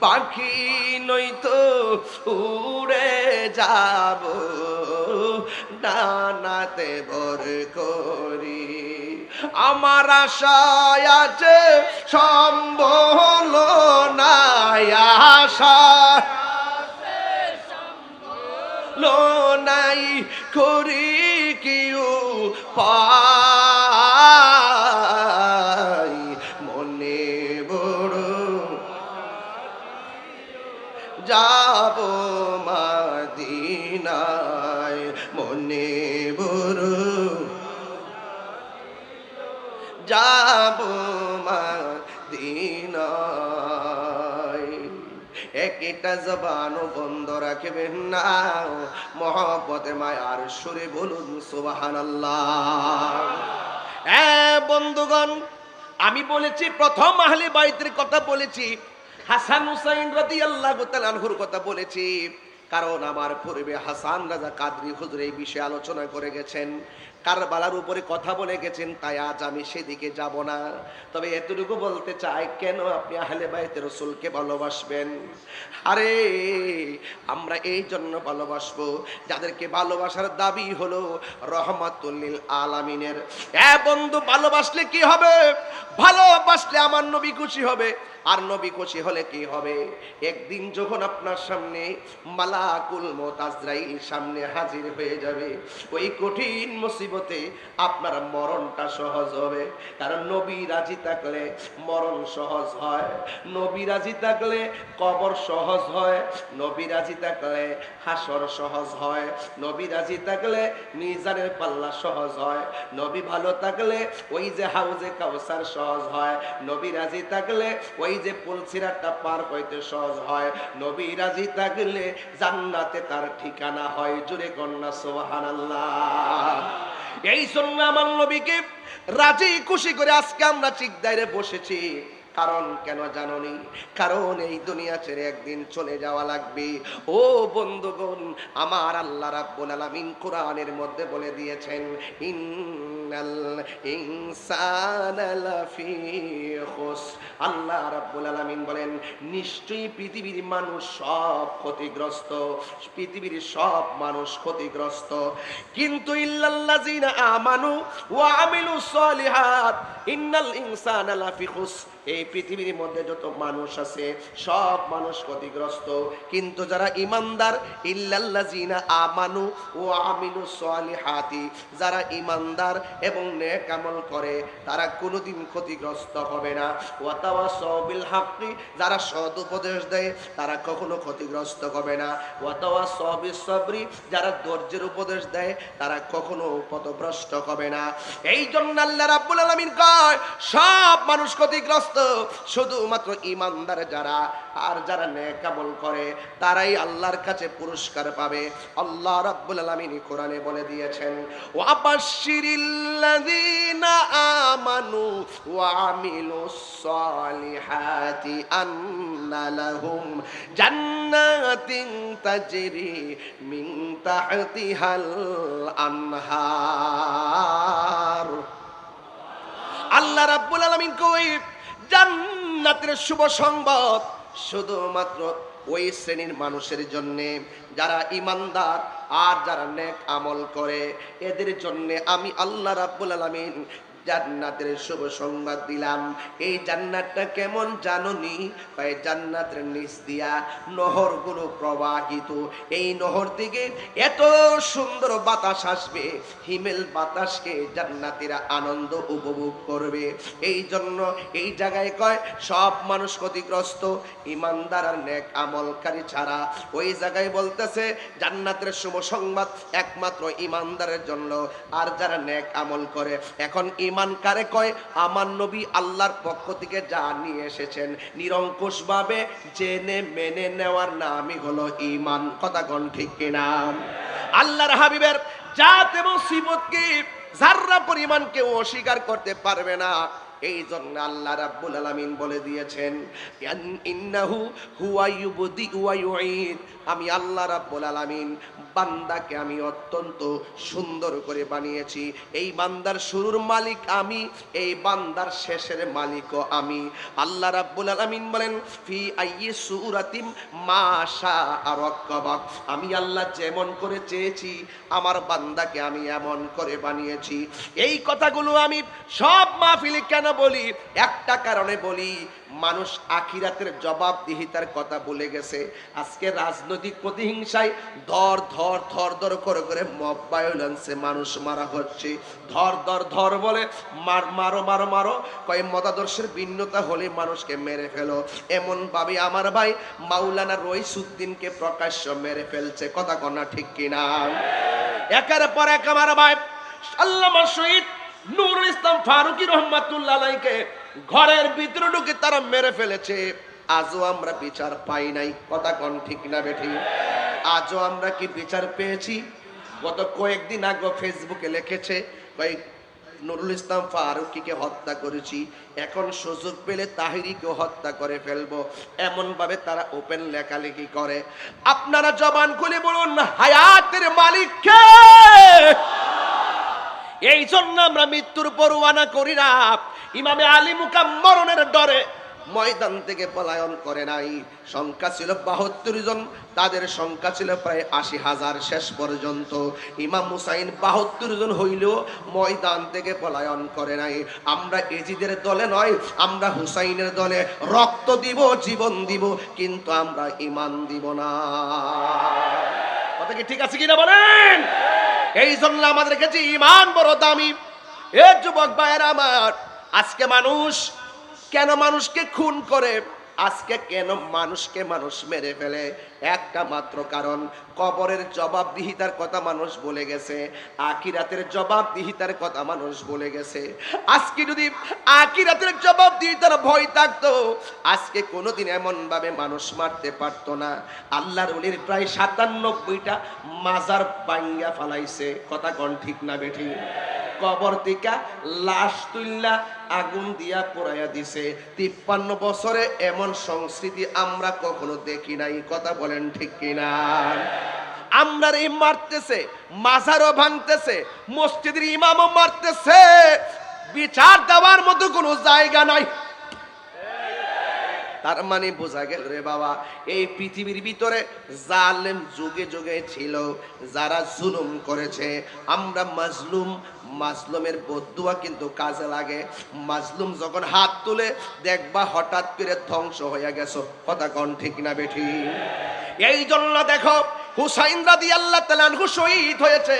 পাখি নই তো উড়ে যাব ডানাতে ভর করি। আমার আশায় আছে সম্বল নাই, আশা নাই করি কেউ পাই। মনে বড় যাব মদিনায়, মনে বড় যাব মদিনায়। একটা জবানও বন্ধ রাখবেন না, মহব্বতে মায়ার সুরে বলুন সুবহানাল্লাহ। বন্ধুগণ, আমি বলেছি প্রথম আহলে বাইতের কথা বলেছি, হাসান হুসাইন রাদিয়াল্লাহু তাআলা আনহুর কথা বলেছি, কারণ আমার পূর্বে হাসান রাজা কাদরি হুজুর এই বিষয়ে আলোচনা করে গেছেন, কারবালার উপরে কথা বলে গেছেন, তাই আজ আমি সেদিকে যাব না। তবে এতটুকু বলতে চাই, কেন আপনি আহলে বাইতে রাসূলকে ভালোবাসবেন? আরে আমরা এই জন্য ভালোবাসবো, যাদেরকে ভালোবাসার দাবি হলো রহমাতুল লিল আলামিনের। বন্ধু, ভালোবাসলে কি হবে? ভালোবাসলে আমার নবী খুশি হবে, আর নবী খুশি হলে কি হবে? একদিন যখন আপনার সামনে মালাকুল মউত আজরাইল সামনে হাজির হয়ে যাবে, ওই কঠিন মুসিবতে আপনার মরণটা সহজ হবে। কারণ নবী রাজি থাকলে মরণ সহজ হয়, নবী রাজি থাকলে কবর সহজ হয়, নবী রাজি থাকলে হাসর সহজ হয়, নবী রাজি থাকলে মিজানের পাল্লা সহজ হয়, নবী ভালো থাকলে ওই যে হাউজে কাউসার সহজ হয়, নবী রাজি থাকলে ওই যে পুলসিরাতটা পার হইতে সহজ হয়, নবী রাজি থাকলে জান্নাতে তার ঠিকানা হয়। জোরে কন্যা সুবহানাল্লাহ। এই জন্য আমার নবীকে রাজি খুশি করে আজকে আমরা চিকদাইরে বসেছি। কারণ কেন জানোনি? কারণ এই দুনিয়া ছেড়ে একদিন চলে যাওয়া লাগবে। ও বন্ধুগণ, আমার আল্লাহ রাব্বুল আলামিন কোরআনের মধ্যে বলে দিয়েছেন, ইন্নাল ইনসানা লাফি খুসর। আল্লাহ রাব্বুল আলামিন বলেন নিশ্চয়ই পৃথিবীর মানুষ সব ক্ষতিগ্রস্ত, পৃথিবীর সব মানুষ ক্ষতিগ্রস্ত, কিন্তু ইল্লাল্লাযিনা আমানু ওয়া আমিলুস সলিহাত ইন্নাল ইনসানা লাফি খুসর। এই পৃথিবীর মধ্যে যত মানুষ আছে সব মানুষ ক্ষতিগ্রস্ত, কিন্তু যারা ঈমানদার, ইল্লাল্লাযিনা আমানু ওয়া আমিলুস সলিহাতি, যারা ঈমানদার এবং নেক আমল করে তারা কোনোদিন ক্ষতিগ্রস্ত হবে না। ওয়া তাওয়াসাউ বিল হাক্কি, যারা সৎ উপদেশ দেয় তারা কখনো ক্ষতিগ্রস্ত হবে না। ওয়া তাওয়াসাউ বিস সাবরি, যারা ধৈর্যের উপদেশ দেয় তারা কখনো পথভ্রষ্ট হবে না। এই জন্য আল্লাহ রাব্বুল আলামিন কয় সব মানুষ ক্ষতিগ্রস্ত, শুধুমাত্র ঈমানদার যারা আর যারা নেক আমল করে তারাই আল্লাহর কাছে পুরস্কার পাবে। আল্লাহ রাব্বুল আলামিন কোরআনে বলে দিয়েছেন ওয়া বাশশিরিল্লাযিনা আমানু ওয়া আমিলুস সলিহাতি আন্না লাহুম জান্নাতিন তাজরি মিন তাহতিহাল আনহার। আল্লাহ রাব্বুল আলামিন কই জান্নাতের শুভ সংবাদ শুধুমাত্র ওই শ্রেণীর মানুষের জন্য যারা ঈমানদার আর যারা নেক আমল করে, এদের জন্য আমি আল্লাহ রাব্বুল আলামিন জান্নাতের শুভ সংবাদ দিলাম। এই জান্নাতটা কেমন জানোনি? এই জান্নাতের নিচ দিয়া নহরগুলো প্রবাহিত, এই নহর থেকে এত সুন্দর বাতাস আসবে, হিমেল বাতাসকে জান্নাতীরা আনন্দ উপভোগ করবে। এই জন্য এই জায়গায় কয় সব মানুষ ক্ষতিগ্রস্ত, ঈমানদার আর নেক আমলকারী ছাড়া। ওই জায়গায় বলতেছে জান্নাতের শুভ সংবাদ একমাত্র ঈমানদারের জন্য আর যারা নেক আমল করে। এখন ঈমান কারে কয়? আমার নবী আল্লাহর পক্ষ থেকে যা নিয়ে এসেছেন নিরঙ্কুশ ভাবে জেনে মেনে নেওয়ার নামই হলো ঈমান। কথা কোন ঠিক কিনা? আল্লাহর হাবিবের জাত এবং সিফতকে যাররা পরিমাণ কেউ অস্বীকার করতে পারবে না। এই জন্য আল্লাহ রাব্বুল আলামিন বলে দিয়েছেন ইন্নাহু হুয়া ইউবদি ওয়া ইউঈদ। আমি আল্লাহ রাব্বুল আলামিন বান্দাকে আমি অত্যন্ত সুন্দর করে বানিয়েছি। এই বান্দার শুরুর মালিক আমি, এই বান্দার শেষের মালিকও আমি। আল্লাহ রাব্বুল আলামিন বলেন ফি আইয়ি সূরাতিম মা শাআ রাক্কাবাক। আমি আল্লাহ যেমন করে চেয়েছি আমার বান্দাকে আমি এমন করে বানিয়েছি। এই কথাগুলো আমি সব মাহফিলে কেন বলি? একটা কারণে বলি, মানুষ আখিরাতের জবাবদিহিতার কথা ভুলে গেছে। আজকে রাজনৈতিক প্রতিহিংসায় ধর ধর ধর ধর করে করে মব ভায়োলেন্সে মানুষ মারা হচ্ছে। ধর ধর ধর বলে মারো মারো মারো, কয় মতাদর্শের ভিন্নতা হলে মানুষকে মেরে ফেলো। এমন ভাবে আমার ভাই মাওলানা রইসুদ্দিনকে প্রকাশ্য মেরে ফেলছে। কথা কন্যা ঠিক কিনা? একের পর এক আমার ভাই আল্লামা শহীদ নুরুল ইসলাম ফারুকী রহমাতুল্লাহ আলাইহিকে ঘরের ভিতরে ঢুকে তারা মেরে ফেলেছে। আজও আমরা বিচার পাই নাই। কথা কোন ঠিক না বেঠি? আজও আমরা কি বিচার পেয়েছি? গত কয়েকদিন আগে ফেসবুকে লিখেছে কয়েক নুরুল ইসলাম ফারুকীকে হত্যা করেছি, এখন সুযোগ পেলে তাহিরিকে হত্যা করে ফেলবো, এমন ভাবে তারা ওপেন লেখালেখি করে। আপনারা জবান খুলে বলুন হায়াতের মালিক কে? এই জন্য আমরা মৃত্যুর পরোয়ানা করি না। ইমামে আলী মুকাম মরণের ডরে ময়দান থেকে পলায়ন করে নাই। সংখ্যা ছিল ৭২ জন, তাদের সংখ্যা ছিল প্রায় ৮০,০০০ শেষ পর্যন্ত। ইমাম হুসাইন ৭২ জন হইলেও ময়দান থেকে পলায়ন করে নাই। আমরা এজিদের দলে নয়, আমরা হুসাইনের দলে। রক্ত দিব, জীবন দিব, কিন্তু আমরা ঈমান দিব না। কথা কি ঠিক আছে কিনা বলেন? এই জন্য আমাদের কাছে ঈমান বড় দামি। এ যুবক ভাইয়েরা আমার, আজকে মানুষ কেন মানুষকে খুন করে, আজকে কেন মানুষকে মানুষ মেরে ফেলে? একটা মাত্র কারণ, কবরের জবাবদিহিতার কথা মানুষ বলে গেছে, আখিরাতের জবাবদিহিতার কথা মানুষ বলে গেছে। আজকে যদি আখিরাতের জবাবদিহিতার ভয় থাকতো, আজকে কোনোদিন এমন ভাবে মানুষ মারতে পারতো না। আল্লাহর ওলির প্রায় ৯৭টা মাজার ভাঙ্গা ফালাইছে। কথা কোন ঠিক না বেঠি? কবর থেকে লাশ তুইলা আগুন দিয়া পোড়াইয়া দিছে। ৫৩ বছরে এমন সংস্কৃতি আমরা কখনো দেখি নাই। কথা বলেন ঠিক কিনা? আমরার এই মারতেছে, মাজারও ভাঙতেছে, মসজিদের ইমামও মারতেছে, বিচার দেওয়ার মতো কোনো জায়গা নাই। তার মানে বোঝা গেল রে বাবা, এই পৃথিবীর ভিতরে জালেম যুগে যুগে ছিল, যারা জুলুম করেছে। আমরা মাজলুম, মাজলুমের বদদুয়া কিন্তু কাজে লাগে। মাজলুম যখন হাত তুলে দেখবা হঠাৎ করে ধ্বংস হয়ে গেছো। কথা কোন ঠিক না বেঠি? এই জন্য দেখো হুসাইন রাদিয়াল্লাহু তাআলা আনহু শহীদ হয়েছে,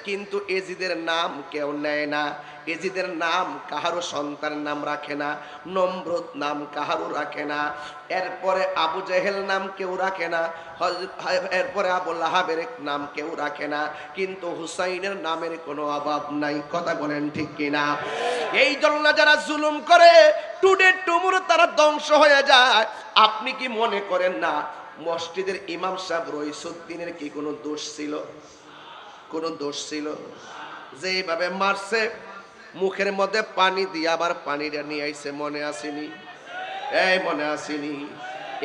কিন্তু এজিদের নাম কেউ নেয় না। এজিদের নাম কাহারও সন্তানের নাম রাখে না, নমরুদ নাম কাহারও রাখে না, এরপরে আবু জেহেল নাম কেউ রাখে না, এরপরে আবু লাহাবের নাম কেউ রাখে না, কিন্তু হুসাইনের নামের কোনো অভাব নাই। কথা বলেন ঠিক কিনা? এই জন্য যারা জুলুম করে টুডে টুমুর তারা ধ্বংস হয়ে যায়। আপনি কি মনে করেন না মসজিদের ইমাম সাহেব রইসুদ্দিনের কি কোনো দোষ ছিল? কোনো দোষ ছিল? যেভাবে মারছে, মুখের মধ্যে পানি দিয়ে আবার পানিটা নিয়ে আইছে, মনে আসেনি? এই মনে আসেনি?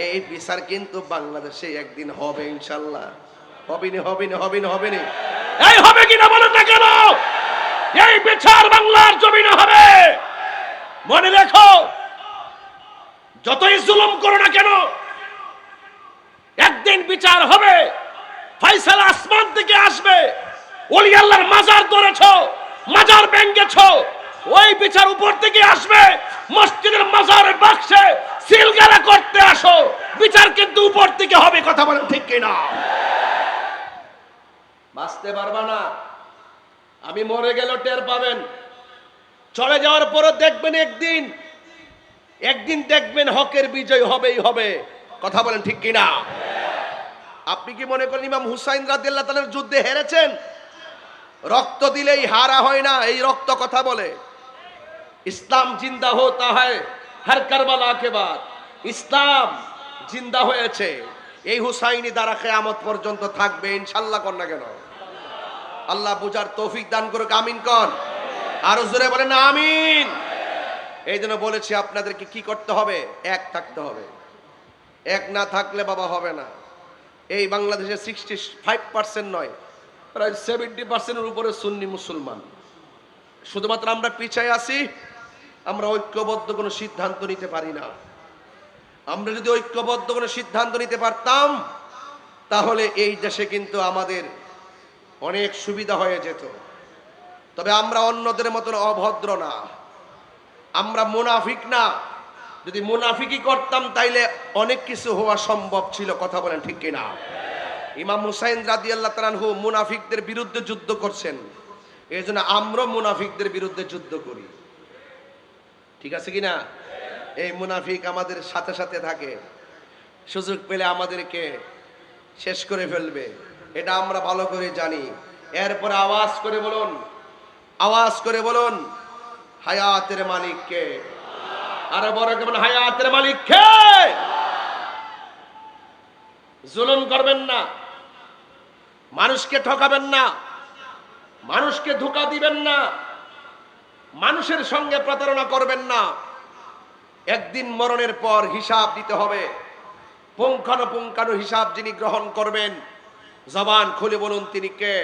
এই বিচার কিন্তু বাংলাদেশে একদিন হবে ইনশাল্লাহ। হবেনি হবেনি হবেনি হবেনি? এই হবে কিনা বলেন না কেন? এই বিচার বাংলার জমিনে হবে। মনে রেখো, যতই জুলুম করো না কেন, একদিন বিচার হবে, ফয়সালা আসমান থেকে আসবে। ওলি আল্লাহর মাজার ধরেছো, মাজার ভেঙেছো, ওই বিচার উপর থেকে আসবে। মসজিদের মাজারের বাক্সে সিলগালা করতে আসো, বিচার কিন্তু উপর থেকে হবে। কথা বলেন ঠিক কিনা? বাঁচতে পারবা না। আমি মরে গেল টের পাবেন, চলে যাওয়ার পরও দেখবেন একদিন, একদিন দেখবেন হকের বিজয় হবেই হবে। কথা বলেন ঠিক কিনা? আপনি কি মনে করেন ইমাম হুসাইন রাদিয়াল্লাহু তাআলার যুদ্ধে হেরেছেন? রক্ত দিলেই হারা হয় না, এই রক্ত কথা বলে। ইসলাম জিন্দা হতা হয় হর কারবালা কে বাদ। ইসলাম জিন্দা হয়েছে, এই হুসাইনি দ্বারা কিয়ামত পর্যন্ত থাকবে ইনশাআল্লাহ। কোন না কেন? আল্লাহ বুঝার তৌফিক দান করুক। আমিন কোন? আরো জোরে বলেন আমিন। এই জন্য বলেছি আপনাদেরকে কি করতে হবে? এক থাকতে হবে। এক না থাকলে বাবা হবে না। এই বাংলাদেশে 65% নয়, প্রায় 70%-এর উপরে সুন্নি মুসলমান। শুধুমাত্র আমরা পিছায় আছি, আমরা ঐক্যবদ্ধ কোনো সিদ্ধান্ত নিতে পারি না। আমরা যদি ঐক্যবদ্ধ কোনো সিদ্ধান্ত নিতে পারতাম, তাহলে এই দেশে কিন্তু আমাদের অনেক সুবিধা হয়ে যেত। তবে আমরা অন্যদের মতন অভদ্র না, আমরা মুনাফিক না। যদি মুনাফিকই করতাম তাইলে অনেক কিছু হওয়া সম্ভব ছিল। কথা বলেন ঠিক কিনা? ইমাম হুসাইন রাদিয়াল্লাহু তাআলা আনহু মুনাফিকদের বিরুদ্ধে যুদ্ধ করছেন, এই জন্য আমরা মুনাফিকদের বিরুদ্ধে যুদ্ধ করি। ঠিক আছে কিনা? এই মুনাফিক আমাদের সাথে সাথে থাকে, সুযোগ পেলে আমাদেরকে শেষ করে ফেলবে, এটা আমরা ভালো করে জানি। এরপরে আওয়াজ করে বলুন, আওয়াজ করে বলুন, হায়াতের মালিক কে? আরো বড় কেমন? হায়াতের মালিক কে? জুলুম করবেন না, মানুষকে ঠকাবেন না, মানুষকে ধোঁকা দিবেন না, মানুষের সঙ্গে প্রতারণা করবেন না। একদিন মরণের পর হিসাব দিতে হবে। পুঙ্খানুপুঙ্খানু হিসাব যিনি গ্রহণ করবেন, জবান খুলে বলুন তিনি কে?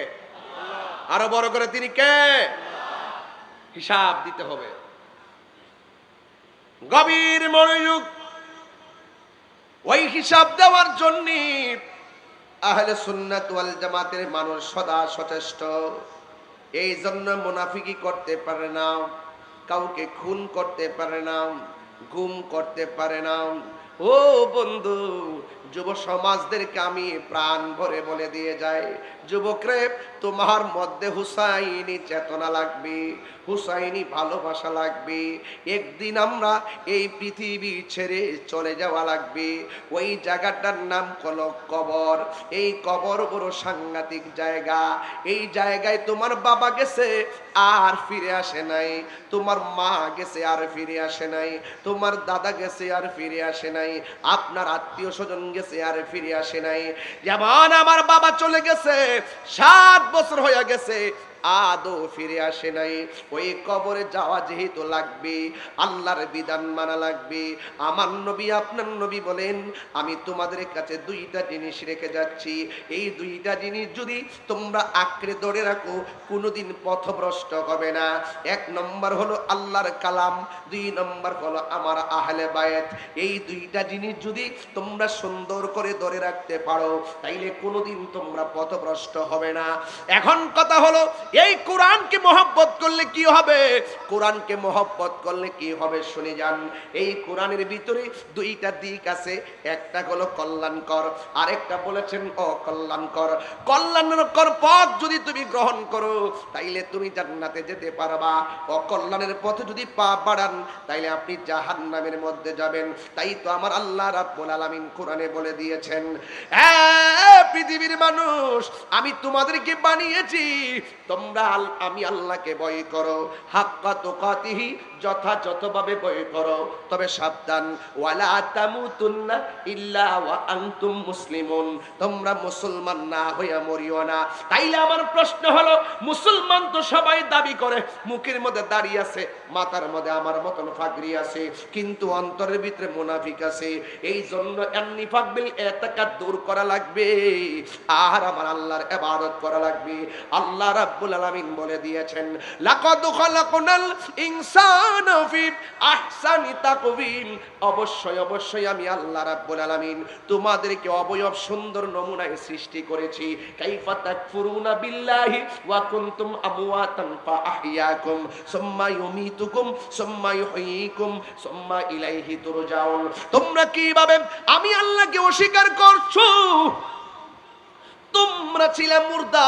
আরো বড় করে, তিনি কে? হিসাব দিতে হবে। গভীর মনোযোগ। ওই হিসাব দেওয়ার জন্য আহলে সুন্নাত ওয়াল জামাতের মানুষ সদা সচেষ্ট। এই জন্য মুনাফিকি করতে পারে না, কাউকে খুন করতে পারে না, গুম করতে পারে না। ও বন্ধু, যুব সমাজদেরকে আমি প্রাণ ভরে বলে দিয়ে যাই, যুবকরে তোমার মধ্যে হুসাইনি চেতনা লাগবে, হুসাইনি ভালোবাসা লাগবে। একদিন আমরা এই পৃথিবী ছেড়ে চলে যাওয়া লাগবে। ওই জায়গাটার নাম হলো কবর। এই কবর বড় সাংঘাতিক জায়গা। এই জায়গায় তোমার বাবা গেছে আর ফিরে আসে নাই, তোমার মা গেছে আর ফিরে আসে নাই, তোমার দাদা গেছে আর ফিরে আসে নাই, আপনার আত্মীয় স্বজন গেছে আর ফিরে আসে নাই। যেমন আমার বাবা চলে গেছে, 7 বছর হয়ে গেছে, আদৌ ফিরে আসে নাই। ওই কবরে যাওয়া যেহেতু লাগবে, আল্লাহর বিধান মানা লাগবে। আমার নবী আপনার নবী বলেন, আমি তোমাদের কাছে দুইটা জিনিস রেখে যাচ্ছি, এই দুইটা জিনিস যদি তোমরা আঁকড়ে ধরে রাখো কোনোদিন পথভ্রষ্ট হবে না। এক নম্বর হলো আল্লাহর কালাম, দুই নম্বর হলো আমার আহলে বায়াত। এই দুইটা জিনিস যদি তোমরা সুন্দর করে ধরে রাখতে পারো তাইলে কোনোদিন তোমরা পথভ্রষ্ট হবে না। এখন কথা হলো, এই কোরআনকে মহব্বত করলে কি হবে? কোরআনকে মহব্বত করলে কি হবে শুনে যান। এই কোরআনের ভিতরে দুইটা দিক আছে, একটা হলো কল্যাণকর, আরেকটা বলেছেন অকল্যাণকর। কল্যাণকর পথ যদি তুমি গ্রহণ করো তাইলে তুমি জান্নাতে যেতে পারবা, অকল্যাণের পথে যদি পা বাড়ান তাইলে আপনি জাহান্নামের মধ্যে যাবেন। তাই তো আমার আল্লাহ রাব্বুল আলামিন কোরআনে বলে দিয়েছেন, পৃথিবীর মানুষ, আমি তোমাদেরকে বানিয়েছি, তোমরা আমি আল্লাহকে ভয় করো, হাক্কা তুকাতিহি, যথাযথভাবে ভয় করো, তবে সাবধান, ওয়ালা তামুতুন্না ইল্লা ওয়া আনতুম মুসলিমুন, তোমরা মুসলমান না হইয়া মরিও না। তাইলে আমার প্রশ্ন হলো, মুসলমান তো সবাই দাবি করে, মুখের মধ্যে দাড়ি আছে, মাথার মধ্যে আমার মতন ফাগরি আছে, কিন্তু অন্তরের ভিতরে মুনাফিক আছে। এই জন্য নিফাক বিল ইতিকাদ দূর করা লাগবে, আর আমার আল্লাহর ইবাদত করা লাগবে। আল্লাহ রাব্বুল আলামিন বলে দিয়েছেন, লাকাদ খালাকনাল ইনসানা ফি আহসানি তাকওয়িম, অবশ্যই অবশ্যই আমি আল্লাহ রাব্বুল আলামিন তোমাদেরকে অবয়ব সুন্দর নমুনায় সৃষ্টি করেছি। কাইফা তাকফুরুনা বিল্লাহি ওয়া কুনতুম আমওয়াতান ফাআহইয়াকুম সুম্মা ইউমিতুকুম সুম্মা ইউহয়িকুম সুম্মা ইলাইহি তুরজাউন, তোমরা কিভাবে আমি আল্লাহকে অস্বীকার করছো? তোমরা ছিলে মুর্দা,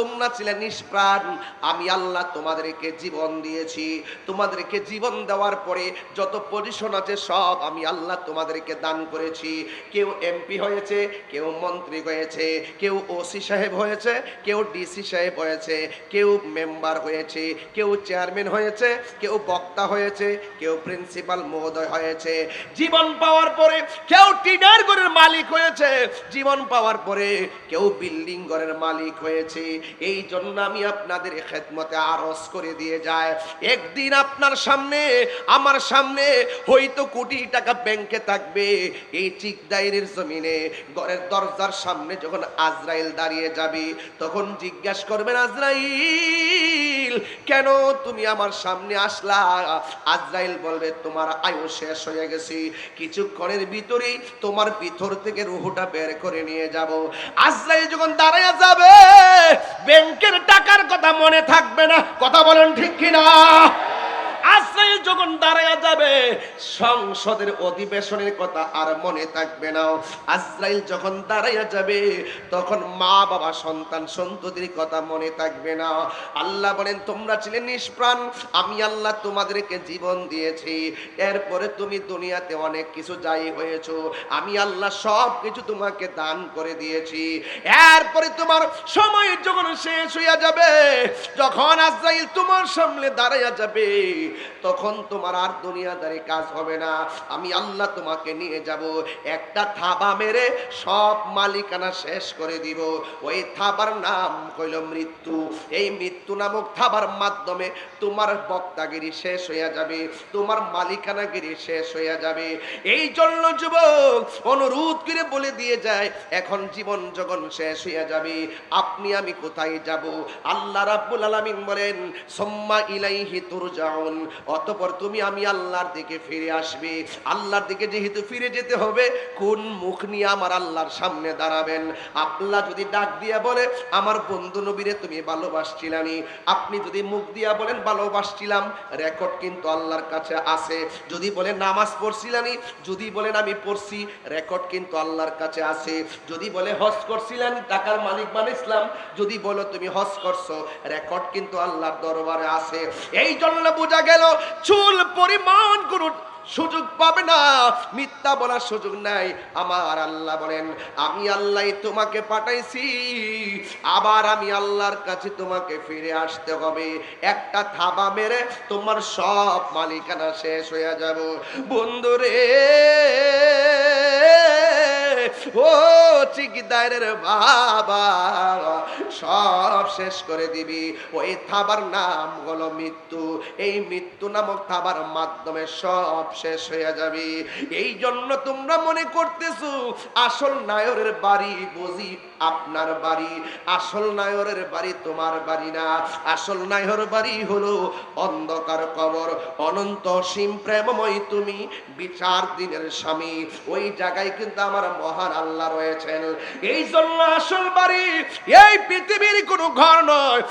তোমরা ছিলে নিষ্প্রাণ, আমি আল্লাহ তোমাদেরকে জীবন দিয়েছি। তোমাদেরকে জীবন দেওয়ার পরে যত পজিশন আছে সব আমি আল্লাহ তোমাদেরকে দান করেছি। কেউ এমপি হয়েছে, কেউ মন্ত্রী হয়েছে, কেউ ওসি সাহেব হয়েছে, কেউ ডিসি সাহেব হয়েছে, কেউ মেম্বার হয়েছে, কেউ চেয়ারম্যান হয়েছে, কেউ বক্তা হয়েছে, কেউ প্রিন্সিপাল মহোদয় হয়েছে। জীবন পাওয়ার পরে কেউ টিনার ঘরের মালিক হয়েছে, জীবন পাওয়ার পরে কেউ বিল্ডিং ঘরের মালিক হয়েছে। এই জন্য আমি আপনাদের খেদমতে আরজ করে দিয়ে যায়, একদিন আপনার সামনে আমার সামনে হয়তো কোটি টাকা ব্যাংকে থাকবে, এই চিকদাইরের জমিনে ঘরের দরজার সামনে যখন আজরাইল দাঁড়িয়ে যাবে তখন জিজ্ঞাসা করবেন, আজরাইল কেন তুমি আমার সামনে আসলা? আজরাইল বলবে, তোমার আয়ু শেষ হয়ে গেছে, কিছুক্ষণের ভিতরেই তোমার ভিতর থেকে রূহটা বের করে নিয়ে যাব। আজরাইল যখন দাঁড়ায় যাবে ব্যাংকের টাকার কথা মনে থাকবে না, কথা বলেন ঠিক কিনা? আজরাইল যখন দাঁড়ায় যাবে সংসদের অধিবেশনের কথা আর মনে থাকবে না। আজরাইল যখন দাঁড়ায় যাবে তখন মা বাবা সন্তান সন্ততির কথা মনে থাকবে না। আল্লাহ বলেন, তোমরা ছিলে নিষ্প্রাণ, আমি আল্লাহ তোমাদেরকে জীবন দিয়েছি, এরপরে তুমি দুনিয়াতে অনেক কিছু যাই হয়েছো, আমি আল্লাহ সব কিছু তোমাকে দান করে দিয়েছি। এরপরে তোমার সময় যখন শেষ হইয়া যাবে, যখন আজরাইল তোমার সামনে দাঁড়াইয়া যাবে তখন তোমার আর দুনিয়াদারি কাজ হবে না, আমি আল্লাহ তোমাকে নিয়ে যাব, একটা থাবা মেরে সব মালিকানা শেষ করে দিব। ওই থাবার নাম হইল মৃত্যু। এই মৃত্যু নামক থাবার মাধ্যমে তোমার বক্তাগিরি শেষ হইয়া যাবে, তোমার মালিকানাগিরি শেষ হইয়া যাবে। এই জন্য যুবক অনুরোধ করে বলে দিয়ে যায়, এখন জীবন যখন শেষ হইয়া যাবে আপনি আমি কোথায় যাব? আল্লাহ রাব্বুল আলামিন বলেন, সুম্মা ইলাইহি তুরজাউন, অতঃপর তুমি আমি আল্লাহর দিকে ফিরে আসবে। আল্লাহর দিকে যেহেতু ফিরে যেতে হবে, কোন মুখ নিয়ে আমার আল্লাহর সামনে দাঁড়াবেন? আল্লাহ যদি ডাক দিয়া বলে, আমার বন্ধু নবীরে তুমি ভালোবাসছিলানি, আপনি যদি মুখ দিয়া বলেন ভালোবাসছিলাম, রেকর্ড কিন্তু আল্লাহর কাছে আছে। যদি বলেন নামাজ পড়ছিলানি, যদি বলেন আমি পড়ছি, রেকর্ড কিন্তু আল্লাহর কাছে আছে। যদি বলে হজ করছিলেন, টাকার মালিক বানাইছিলাম, যদি বলো তুমি হজ করছো, রেকর্ড কিন্তু আল্লাহর দরবারে আছে। এই জন্য বোঝা গেল চুল পরিমাণ কোনো সুযোগ পাবে না, মিথ্যা বলার সুযোগ নাই। আমার আল্লাহ বলেন, আমি আল্লাহ তোমাকে পাঠাইছি, আবার আমি আল্লাহর কাছে তোমাকে ফিরে আসতে হবে। একটা থাবা মেরে তোমার সব মালিকানা শেষ হয়ে যাব। বন্ধুরে ও ঠিকাদারের বাবা সব শেষ করে দিবি। ওই থাবার নাম হলো মৃত্যু। এই মৃত্যু নামক থাবার মাধ্যমে সব শেষ হয়ে যাবে। এই জন্য তোমরা মনে করতেছো আসল নায়রের বাড়ি বুঝি আপনার বাড়ি। আসল নায়রের বাড়ি তোমার বাড়ি না। আসল নায়র বাড়ি হলো অন্ধকার কবর। অনন্ত অসীম প্রেমময় তুমি বিচার দিনের স্বামী। ওই জায়গায় কিন্তু আমার মহান আল্লাহ রয়েছেন। এই জন্য আসল বাড়ি এই পৃথিবীর কোনো ঘর নয়।